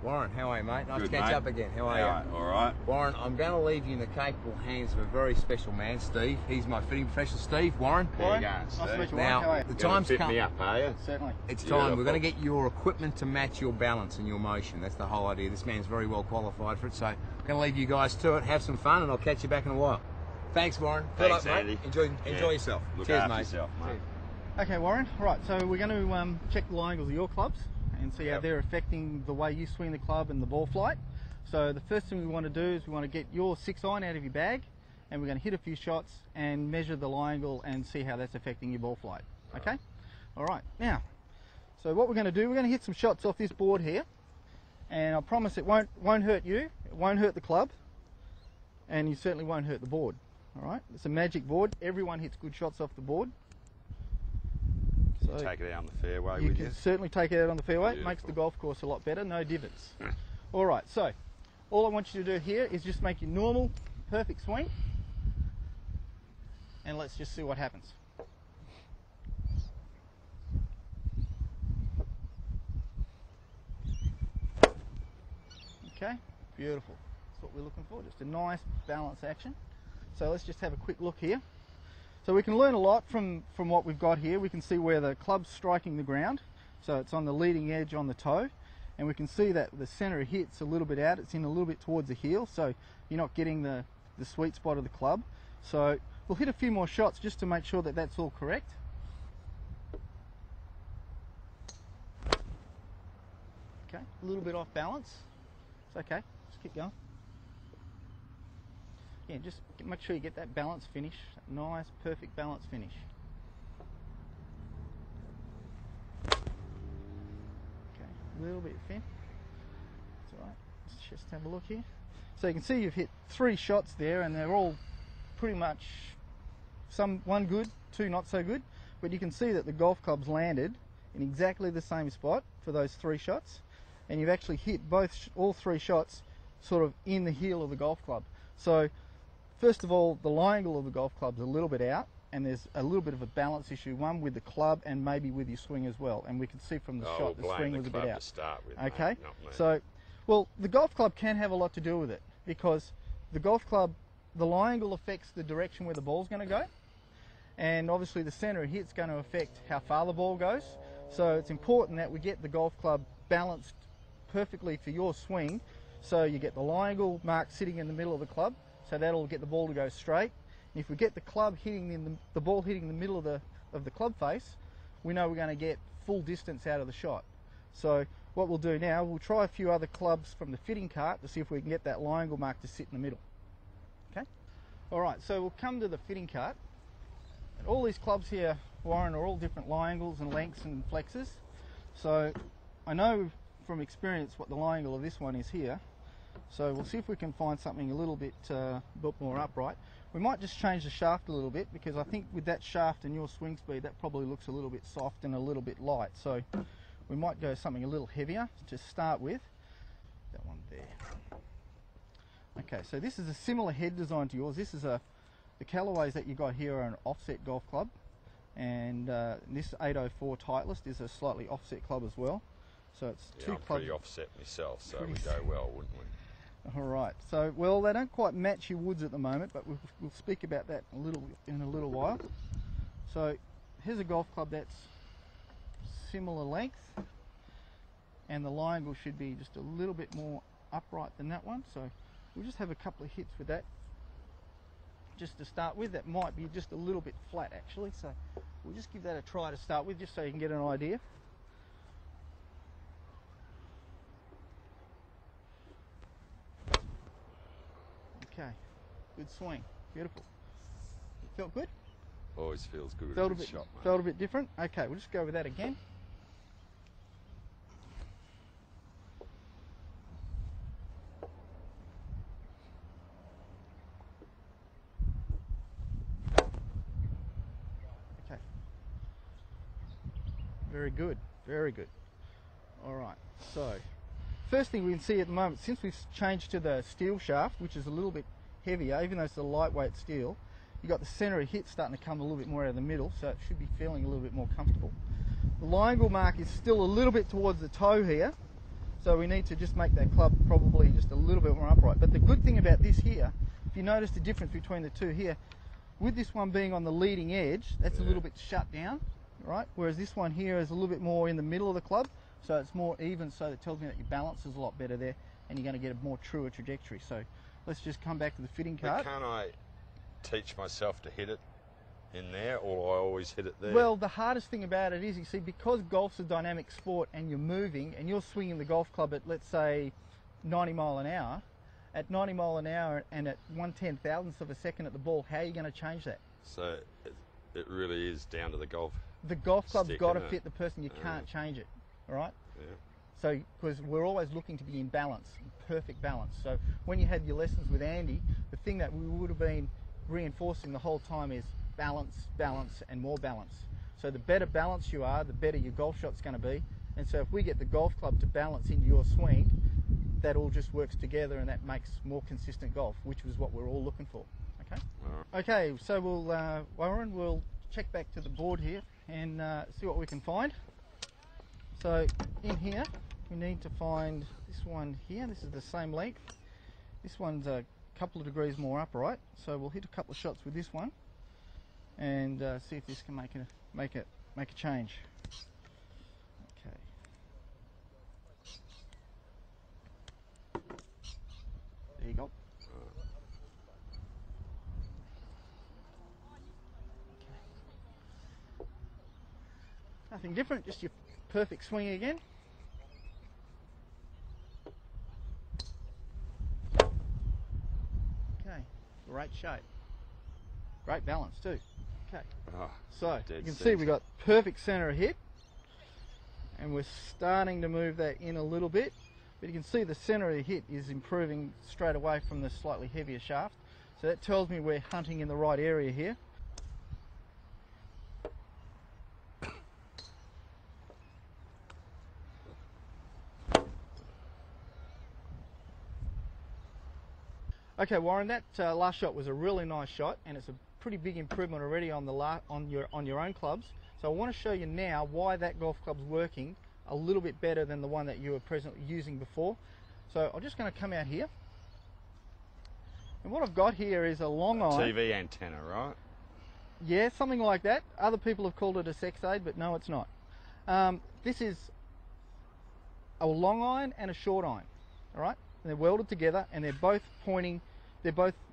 Warren, how are you, mate? Nice Good, to catch mate. up again. How are you? All right. Warren, I'm going to leave you in the capable hands of a very special man, Steve. He's my fitting professional, Steve. Warren. Warren, Nice to meet you, Now, Warren. How are you? the Gonna time's fit come. me up, are you? Certainly. It's Beautiful. time. We're going to get your equipment to match your balance and your motion. That's the whole idea. This man's very well qualified for it, so I'm going to leave you guys to it. Have some fun, and I'll catch you back in a while. Thanks, Warren. Good Thanks, luck, Andy. mate. Enjoy yourself. Look Cheers, after mate. yourself, mate. Okay, Warren. Right, so we're going to check the line angles of your clubs and see how they're affecting the way you swing the club and the ball flight. So the first thing we want to do is we want to get your 6-iron out of your bag, and we're going to hit a few shots and measure the lie angle and see how that's affecting your ball flight. Okay? All right. Now, so what we're going to do, we're going to hit some shots off this board here, and I promise it won't hurt you, it won't hurt the club, and you certainly won't hurt the board. All right? It's a magic board. Everyone hits good shots off the board. So Take it out on the fairway you with can you. certainly take it out on the fairway. It Beautiful. makes the golf course a lot better. No divots. All right, so all I want you to do here is just make your normal, perfect swing, and let's just see what happens. Okay, beautiful. That's what we're looking for, just a nice balance action. So let's just have a quick look here. So we can learn a lot from what we've got here. We can see where the club's striking the ground. So it's on the leading edge on the toe. And we can see that the center hit's a little bit out. It's in a little bit towards the heel. So you're not getting the sweet spot of the club. So we'll hit a few more shots just to make sure that that's all correct. Okay, a little bit off balance. It's okay, just keep going. Yeah, just make sure you get that balance finish, that nice, perfect balance finish. Okay, a little bit thin. It's all right. Let's just have a look here. So you can see you've hit 3 shots there, and they're all pretty much one good, 2 not so good. But you can see that the golf club's landed in exactly the same spot for those 3 shots, and you've actually hit all 3 shots sort of in the heel of the golf club. So first of all, the lie angle of the golf club's a little bit out, and there's a little bit of a balance issue, one with the club and maybe with your swing as well. And we can see from the shot the swing was a bit out. To start with, okay, mate, not me. so well, the golf club can have a lot to do with it, because the golf club, the lie angle affects the direction where the ball's going to go, and obviously the center of hit's going to affect how far the ball goes. So it's important that we get the golf club balanced perfectly for your swing, so you get the lie angle mark sitting in the middle of the club, so that'll get the ball to go straight. And if we get the club hitting the ball hitting the middle of the club face, we know we're going to get full distance out of the shot. So what we'll do now, we'll try a few other clubs from the fitting cart to see if we can get that lie angle mark to sit in the middle. Okay. All right. So we'll come to the fitting cart. And all these clubs here, Warren, are all different lie angles and lengths and flexes. So I know from experience what the lie angle of this one is here. So we'll see if we can find something a little bit more upright. We might just change the shaft a little bit, because I think with that shaft and your swing speed, that probably looks a little bit soft and a little bit light. So we might go something a little heavier to start with. That one there. Okay, so this is a similar head design to yours. This is the Callaways that you got here are an offset golf club, and this 804 Titleist is a slightly offset club as well. So it's two I'm clubs. pretty offset myself, so Pretty we go well, wouldn't we? All right. So, well, they don't quite match your woods at the moment, but we'll speak about that in a little while. So, here's a golf club that's similar length, and the lie angle should be just a little bit more upright than that one. So, we'll just have a couple of hits with that, just to start with. That might be just a little bit flat, actually. So, we'll just give that a try to start with, just so you can get an idea. Okay, good swing, beautiful. Felt good? Always feels good. Felt a with bit, shot, mate. felt a bit different. Okay, we'll just go with that again. Okay. Very good, very good. All right, so first thing we can see at the moment, since we've changed to the steel shaft, which is a little bit heavier, even though it's a lightweight steel, you've got the center of hit starting to come a little bit more out of the middle, so it should be feeling a little bit more comfortable. The lie angle mark is still a little bit towards the toe here, So we need to just make that club probably just a little bit more upright. But the good thing about this here, if you notice the difference between the two here, with this one being on the leading edge, that's a little bit shut down, right? Whereas this one here is a little bit more in the middle of the club, so it's more even, so that tells me that your balance is a lot better there and you're going to get a more truer trajectory. So let's just come back to the fitting But card. can't I teach myself to hit it in there, or I always hit it there? Well, the hardest thing about it is, you see, because golf's a dynamic sport and you're moving and you're swinging the golf club at, let's say, 90 mile an hour, at 90 mile an hour and at 1/10,000th of a second at the ball, how are you going to change that? So it really is down to the golf. The golf club's Stick, got to innit? fit the person. You can't change it, all right? Yeah. So, because we're always looking to be in balance, in perfect balance. So when you had your lessons with Andy, the thing that we would have been reinforcing the whole time is balance, balance, and more balance. So the better balance you are, the better your golf shot's going to be. And so if we get the golf club to balance into your swing, that all just works together and that makes more consistent golf, which was what we're all looking for. Okay. Okay. So we'll, Warren, we'll check back to the board here and see what we can find. So in here, we need to find this one here. This is the same length. This one's a couple of degrees more upright. So we'll hit a couple of shots with this one and see if this can make a change. Okay. There you go. Okay. Nothing different, just your perfect swing again. Okay, great shape. Great balance too. Okay, so you can see we've got perfect centre of hit and we're starting to move that in a little bit, but you can see the centre of the hit is improving straight away from the slightly heavier shaft, so that tells me we're hunting in the right area here. Okay, Warren, that last shot was a really nice shot, and it's a pretty big improvement already on the on your own clubs. So I want to show you now why that golf club's working a little bit better than the one that you were presently using before. So I'm just going to come out here, and what I've got here is a long iron. TV antenna, right? Yeah, something like that. Other people have called it a sex aid, but no, it's not. This is a long iron and a short iron. All right, and they're welded together, and they're both pointing.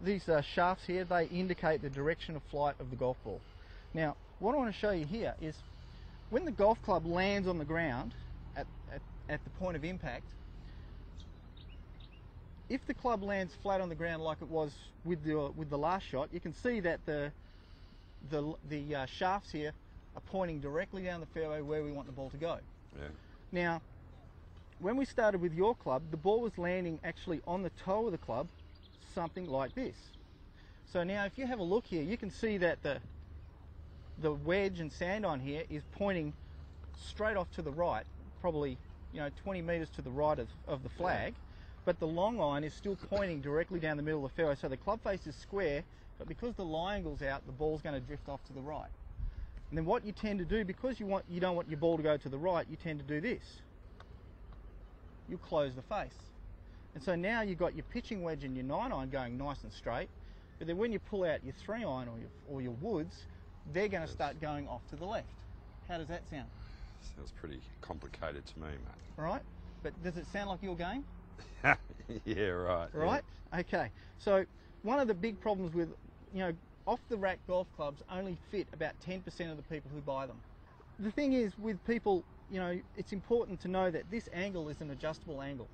These shafts here, they indicate the direction of flight of the golf ball. Now, what I want to show you here is when the golf club lands on the ground at the point of impact, if the club lands flat on the ground like it was with the last shot, you can see that the shafts here are pointing directly down the fairway where we want the ball to go. Yeah. Now, when we started with your club, the ball was landing actually on the toe of the club, something like this. So now if you have a look here, you can see that the wedge and sand on here is pointing straight off to the right, probably 20 meters to the right of the flag, but the long iron is still pointing directly down the middle of the fairway. So the club face is square, but because the lie angle's out, the ball's going to drift off to the right. And then what you tend to do, because you don't want your ball to go to the right, you tend to do this. You close the face. And so now you've got your pitching wedge and your 9-iron going nice and straight, but then when you pull out your 3-iron or your woods, they're going to start going off to the left. How does that sound? Sounds pretty complicated to me, mate. Right, but does it sound like your game? Yeah, right. Right? Yeah. Okay. So one of the big problems with, off the rack golf clubs only fit about 10% of the people who buy them. The thing is with people, it's important to know that this angle is an adjustable angle.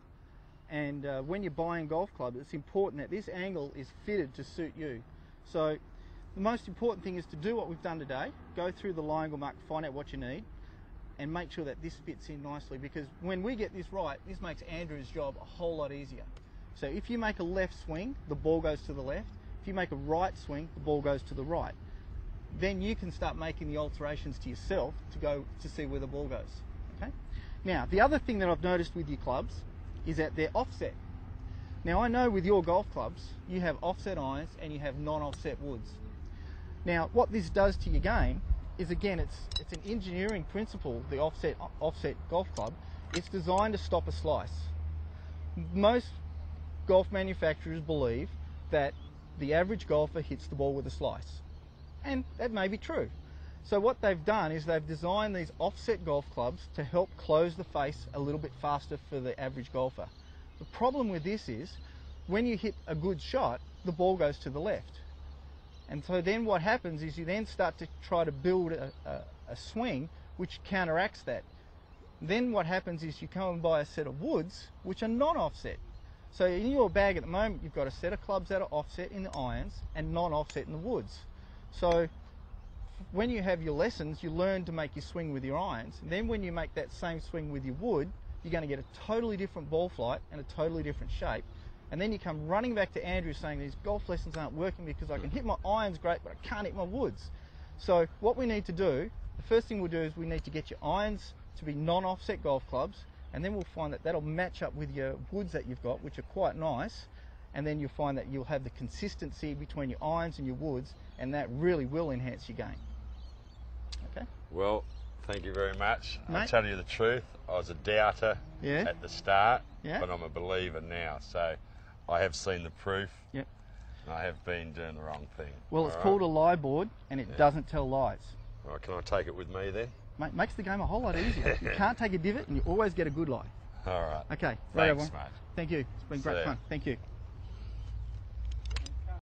And when you're buying golf clubs, it's important that this angle is fitted to suit you. So the most important thing is to do what we've done today, go through the lie angle mark, find out what you need, and make sure that this fits in nicely, because when we get this right, this makes Andrew's job a whole lot easier. So if you make a left swing, the ball goes to the left. If you make a right swing, the ball goes to the right. Then you can start making the alterations to yourself to go to see where the ball goes. Okay? Now, the other thing that I've noticed with your clubs is that they're offset. Now, I know with your golf clubs, you have offset irons and you have non-offset woods. Now, what this does to your game is, again, it's an engineering principle, the offset golf club, it's designed to stop a slice. Most golf manufacturers believe that the average golfer hits the ball with a slice, and that may be true. So what they've done is they've designed these offset golf clubs to help close the face a little bit faster for the average golfer. The problem with this is when you hit a good shot, the ball goes to the left. And so then what happens is you then start to try to build a swing which counteracts that. Then what happens is you come and buy a set of woods which are non-offset. So in your bag at the moment you've got a set of clubs that are offset in the irons and non-offset in the woods. So when you have your lessons, you learn to make your swing with your irons. And then when you make that same swing with your wood, you're going to get a totally different ball flight and a totally different shape. And then you come running back to Andrew saying these golf lessons aren't working because I can hit my irons great, but I can't hit my woods. So what we need to do, the first thing we'll do is we need to get your irons to be non-offset golf clubs, and then we'll find that that'll match up with your woods that you've got, which are quite nice. And then you'll find that you'll have the consistency between your irons and your woods, and that really will enhance your game. Okay? Well, thank you very much. Mate. I'll tell you the truth, I was a doubter Yeah. at the start, Yeah. but I'm a believer now. So I have seen the proof, Yep. and I have been doing the wrong thing. Well, it's All called a lie board, and it doesn't tell lies. All right, can I take it with me then? Mate, makes the game a whole lot easier. You can't take a divot, and you always get a good lie. All right. Okay. Right, Thanks, everyone. mate. Thank you. It's been See great ya. fun. Thank you.